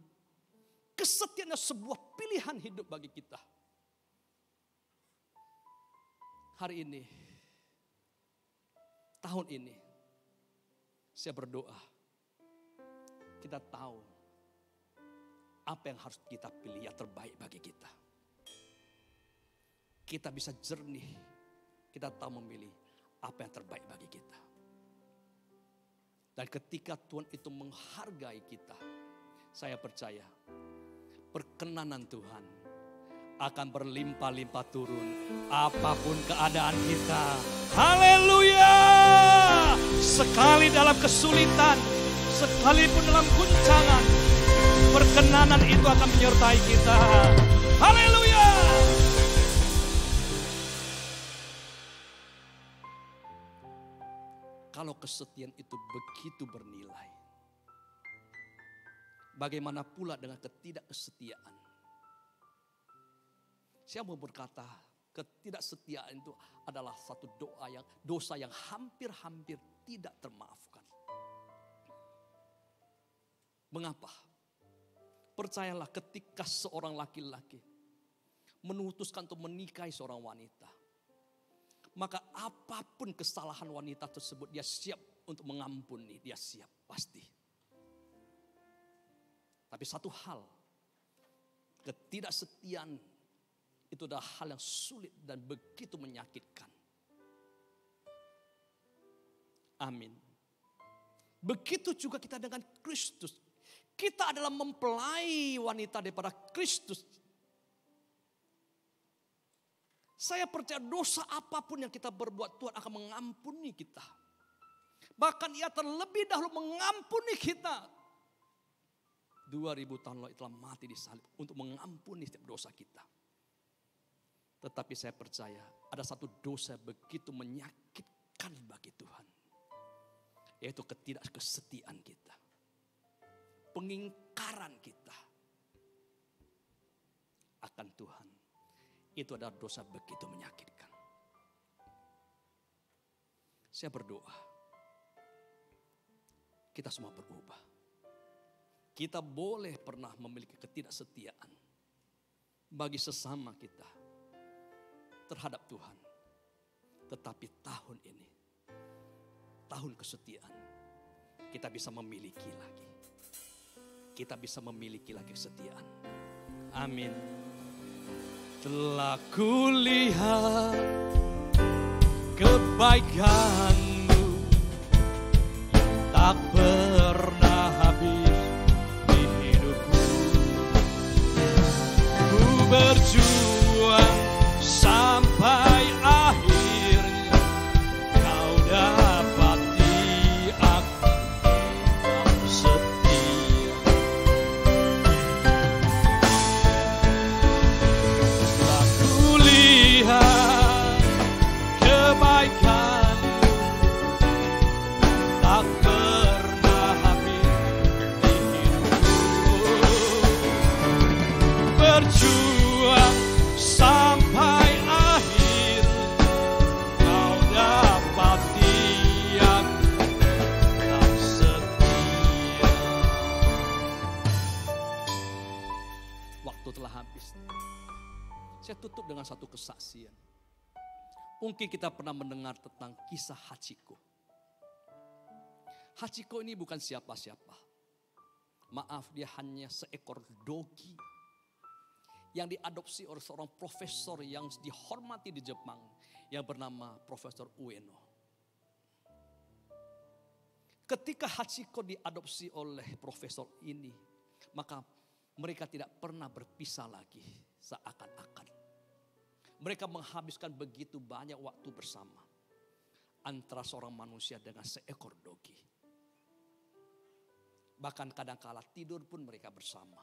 Kesetiaan adalah sebuah pilihan hidup bagi kita. Hari ini, tahun ini, saya berdoa, kita tahu apa yang harus kita pilih yang terbaik bagi kita. Kita bisa jernih, kita tahu memilih apa yang terbaik bagi kita. Dan ketika Tuhan itu menghargai kita, saya percaya perkenanan Tuhan akan berlimpah-limpah turun apapun keadaan kita. Haleluya! Sekali dalam kesulitan, sekalipun dalam guncangan, perkenanan itu akan menyertai kita. Haleluya! Kalau kesetiaan itu begitu bernilai, bagaimana pula dengan ketidaksetiaan? Saya mau berkata, ketidaksetiaan itu adalah satu dosa yang hampir-hampir tidak termaafkan. Mengapa? Percayalah, ketika seorang laki-laki memutuskan untuk menikahi seorang wanita, maka apapun kesalahan wanita tersebut dia siap untuk mengampuni, dia siap pasti. Tapi satu hal, ketidaksetiaan itu adalah hal yang sulit dan begitu menyakitkan. Amin. Begitu juga kita dengan Kristus. Kita adalah mempelai wanita daripada Kristus. Saya percaya dosa apapun yang kita berbuat, Tuhan akan mengampuni kita. Bahkan Ia terlebih dahulu mengampuni kita. 2000 tahun lalu telah mati di salib untuk mengampuni setiap dosa kita. Tetapi saya percaya ada satu dosa begitu menyakitkan bagi Tuhan. Yaitu ketidaksetiaan kita. Pengingkaran kita akan Tuhan. Itu adalah dosa begitu menyakitkan. Saya berdoa. Kita semua berubah. Kita boleh pernah memiliki ketidaksetiaan bagi sesama kita terhadap Tuhan. Tetapi tahun ini, tahun kesetiaan, kita bisa memiliki lagi. Kita bisa memiliki lagi kesetiaan. Amin. Telah kulihat kebaikan-Mu yang tak pernah habis di hidupku. Ku berjuang sampai akhirnya Kau dapati aku tetap setia. Telah kulihat kebaikan tak pernah habis di hidupku. Berjuang sampai akhir Kau dapati aku tetap setia. Waktu telah habis. Saya tutup dengan satu kesaksian. Mungkin kita pernah mendengar tentang kisah Hachiko. Hachiko ini bukan siapa-siapa. Maaf, dia hanya seekor dogi yang diadopsi oleh seorang profesor yang dihormati di Jepang yang bernama Profesor Ueno. Ketika Hachiko diadopsi oleh profesor ini, maka mereka tidak pernah berpisah lagi seakan-akan. Mereka menghabiskan begitu banyak waktu bersama antara seorang manusia dengan seekor dogi. Bahkan kadang-kala tidur pun mereka bersama.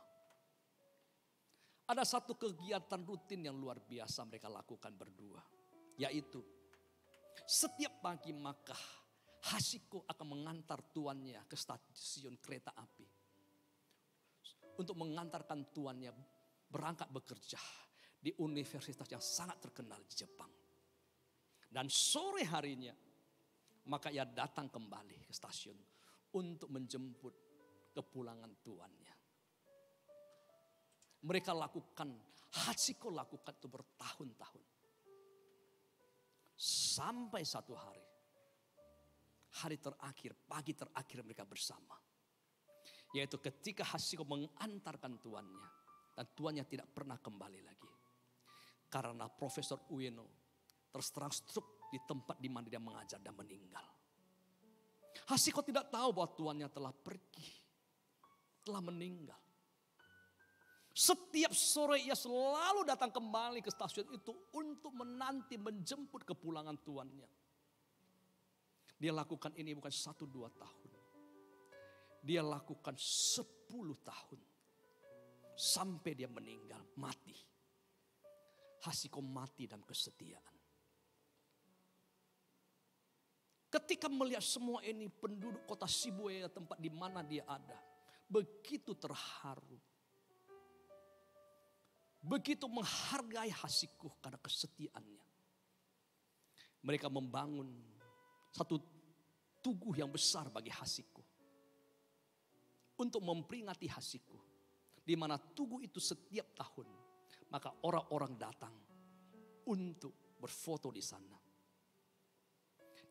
Ada satu kegiatan rutin yang luar biasa mereka lakukan berdua. Yaitu setiap pagi maka Hachiko akan mengantar tuannya ke stasiun kereta api. Untuk mengantarkan tuannya berangkat bekerja di universitas yang sangat terkenal di Jepang. Dan sore harinya maka ia datang kembali ke stasiun untuk menjemput kepulangan tuannya. Mereka lakukan, Hachiko lakukan itu bertahun-tahun. Sampai satu hari, hari terakhir, pagi terakhir mereka bersama. Yaitu ketika Hachiko mengantarkan tuannya. Dan tuannya tidak pernah kembali lagi. Karena Profesor Ueno terserang stroke di tempat di mana dia mengajar dan meninggal. Hachiko tidak tahu bahwa tuannya telah pergi. Telah meninggal. Setiap sore ia selalu datang kembali ke stasiun itu untuk menanti menjemput kepulangan tuannya. Dia lakukan ini bukan 1-2 tahun. Dia lakukan 10 tahun. Sampai dia meninggal, mati. Hachiko mati dalam kesetiaan. Ketika melihat semua ini, penduduk kota Shibuya, tempat di mana dia ada, begitu terharu. Begitu menghargai Hachiko karena kesetiaannya. Mereka membangun satu tugu yang besar bagi Hachiko. untuk memperingati Hasiku. Di mana tugu itu setiap tahun, maka orang-orang datang untuk berfoto di sana.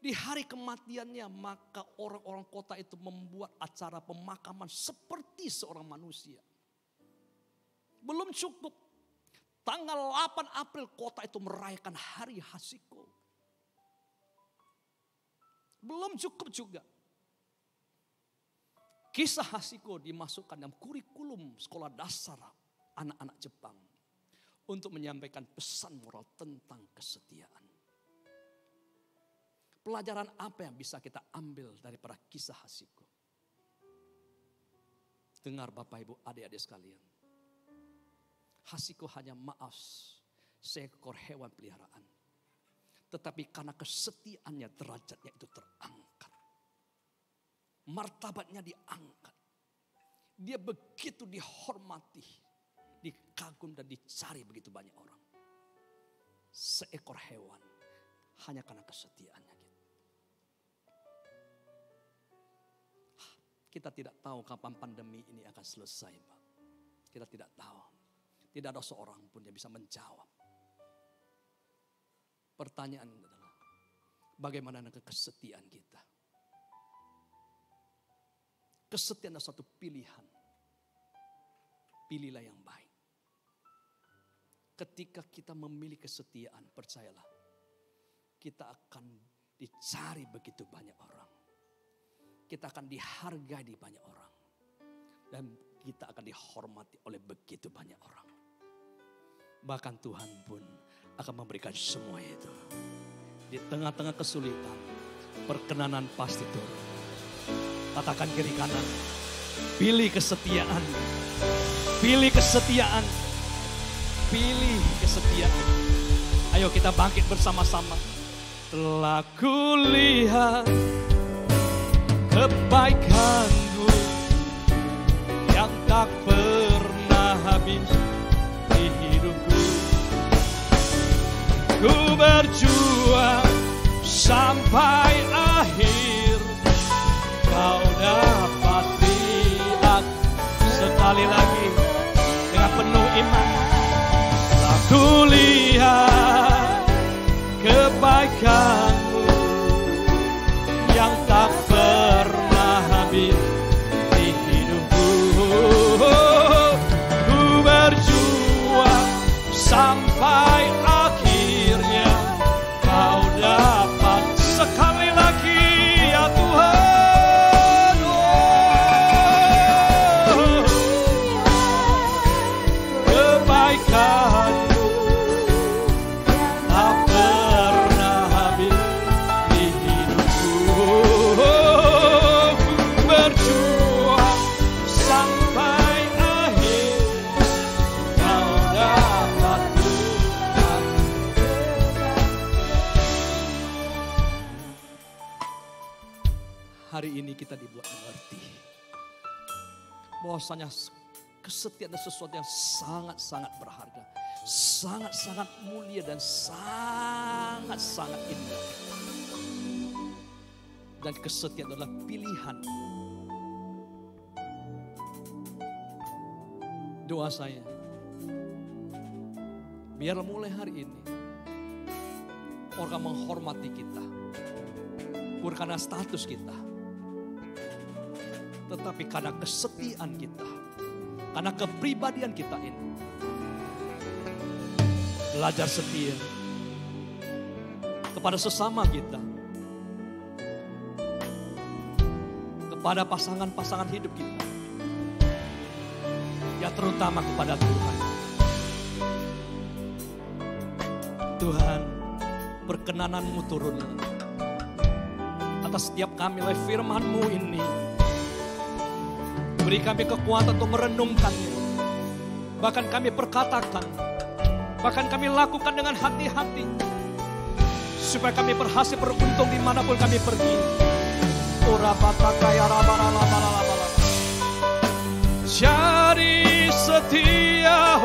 Di hari kematiannya, maka orang-orang kota itu membuat acara pemakaman seperti seorang manusia. Belum cukup, tanggal 8 April kota itu merayakan hari Hasiku. Belum cukup juga. Kisah Hasiku dimasukkan dalam kurikulum sekolah dasar anak-anak Jepang untuk menyampaikan pesan moral tentang kesetiaan. Pelajaran apa yang bisa kita ambil daripada kisah Hasiku? Dengar Bapak Ibu, adik-adik sekalian. Hasiku hanya maaf seekor hewan peliharaan. Tetapi karena kesetiaannya derajatnya itu terangkat. Martabatnya diangkat. Dia begitu dihormati, dikagum dan dicari begitu banyak orang. Seekor hewan hanya karena kesetiaannya. Kita tidak tahu kapan pandemi ini akan selesai, Pak. Kita tidak tahu. Tidak ada seorang pun yang bisa menjawab. Pertanyaan adalah, bagaimana dengan kesetiaan kita? Kesetiaan adalah suatu pilihan. Pilihlah yang baik. Ketika kita memilih kesetiaan, percayalah, kita akan dicari begitu banyak orang. Kita akan dihargai di banyak orang. Dan kita akan dihormati oleh begitu banyak orang. Bahkan Tuhan pun akan memberikan semua itu. Di tengah-tengah kesulitan, perkenanan pasti turun. Katakan kiri kanan, pilih kesetiaan. Pilih kesetiaan. Pilih kesetiaan. Ayo kita bangkit bersama-sama. Telah kulihat kebaikanmu yang tak pernah habis di hidupku. Ku berjuang sampai akhir, kau dapati aku. Sekali lagi dengan penuh iman. Telah kulihat kebaikanmu yang tak pernah habis di hidupku. Ku berjuang sampai akhirnya kau dapat. Sekali lagi ya Tuhan, kebaikan-Mu tak pernah habis di hidupku. Ku berjuang sampai akhir, kau dapat Tuhan. Hari ini kita dibuat mengerti bahwasanya kesetiaan adalah sesuatu yang sangat-sangat berharga, sangat-sangat mulia dan sangat-sangat indah. Dan kesetiaan adalah pilihan. Doa saya, biar mulai hari ini orang menghormati kita, bukan karena status kita, tetapi karena kesetiaan kita, karena kepribadian kita ini. Belajar setia kepada sesama kita, kepada pasangan-pasangan hidup kita, ya terutama kepada Tuhan. Tuhan, perkenanan-Mu turunlah atas setiap kami oleh firman-Mu ini. Beri kami kekuatan untuk merenungkannya. Bahkan kami perkatakan, bahkan kami lakukan dengan hati-hati, supaya kami berhasil beruntung dimanapun kami pergi. Jadi setia,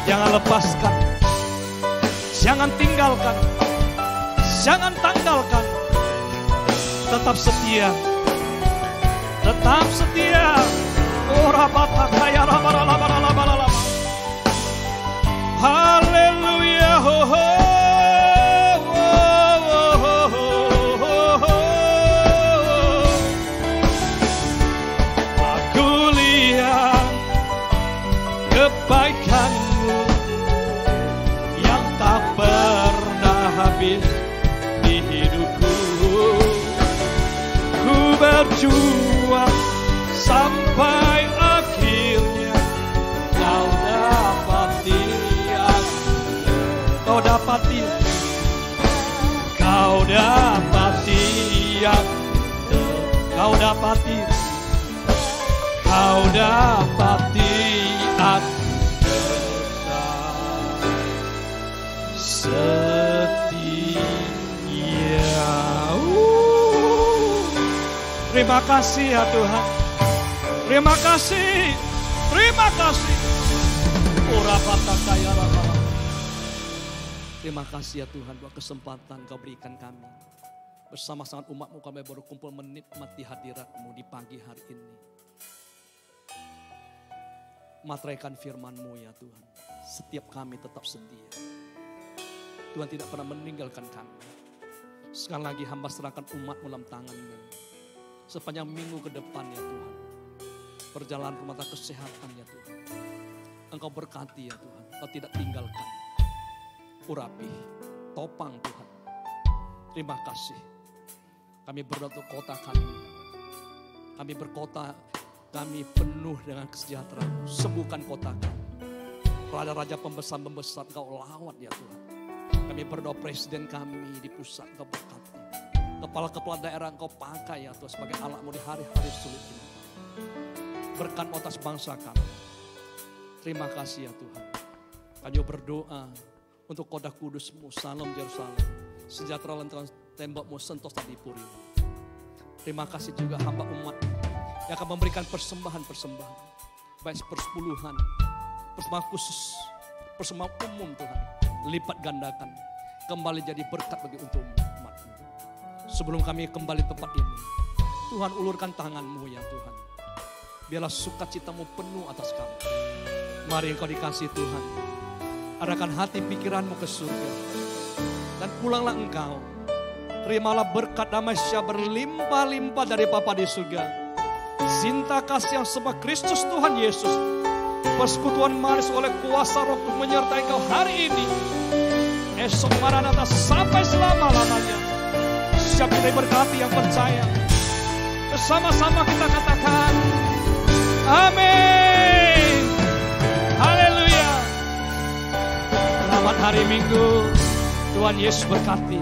jangan lepaskan, jangan tinggalkan, Jangan tanggalkan. Tetap setia. Tetap setia. Ora batakaya rabaralabaralabaralaba. Haleluya. Ho ho. Aku lihat kebaikan-Mu yang tak pernah habis di hidupku. Ku berjuang sampai akhirnya Kau dapati aku. Kau dapati aku. Kau dapati aku setia. Terima kasih ya Tuhan. Terima kasih. Terima kasih. Terima kasih ya Tuhan buat kesempatan Kau berikan kami. Bersama-sama umat-Mu kami berkumpul menikmati hadirat-Mu di pagi hari ini. Materaikan firman-Mu ya Tuhan. Setiap kami tetap setia. Tuhan tidak pernah meninggalkan kami. Sekali lagi hamba serahkan umat-Mu dalam tangan-Mu. Sepanjang minggu ke depan ya Tuhan. Perjalanan rumah tangga kesehatan ya Tuhan. Engkau berkati ya Tuhan. Engkau tidak tinggalkan. Urapi, topang Tuhan. Terima kasih. Kami berdoa untuk kota kami. Kami berkota, kami penuh dengan kesejahteraan. Sembuhkan kota kami. Raja-raja pembesar-pembesar Engkau lawat ya Tuhan. Kami berdoa presiden kami di pusat Engkau berkati. Kepala-kepala daerah Engkau pakai ya Tuhan sebagai alat-Mu di hari-hari sulit ini. Berkat atas bangsa kami. Terima kasih ya Tuhan. Kami berdoa untuk kota kudus-Mu, Salam Yerusalem. Sejahtera lentera tembok-Mu, Sentosa Dipuri. Terima kasih juga hamba umat yang akan memberikan persembahan-persembahan. Baik persepuluhan, persembahan khusus, persembahan umum Tuhan. Lipat gandakan, kembali jadi berkat bagi untuk umat-Mu. Sebelum kami kembali tempat ini, Tuhan ulurkan tangan-Mu ya Tuhan. Biarlah sukacita-Mu penuh atas kami. Mari Engkau dikasih Tuhan. Arahkan hati pikiran-Mu ke surga. Dan pulanglah Engkau. Terimalah berkat damai sejahtera berlimpah-limpah dari Bapa di surga. Cinta kasih yang sebab Kristus Tuhan Yesus. Persekutuan manis oleh kuasa Roh Kudus menyertai Engkau hari ini. Esok Maranatha sampai selama-lamanya. Siap kita berkati yang percaya. Bersama-sama kita katakan. Amin. Haleluya. Selamat hari Minggu. Tuhan Yesus berkati.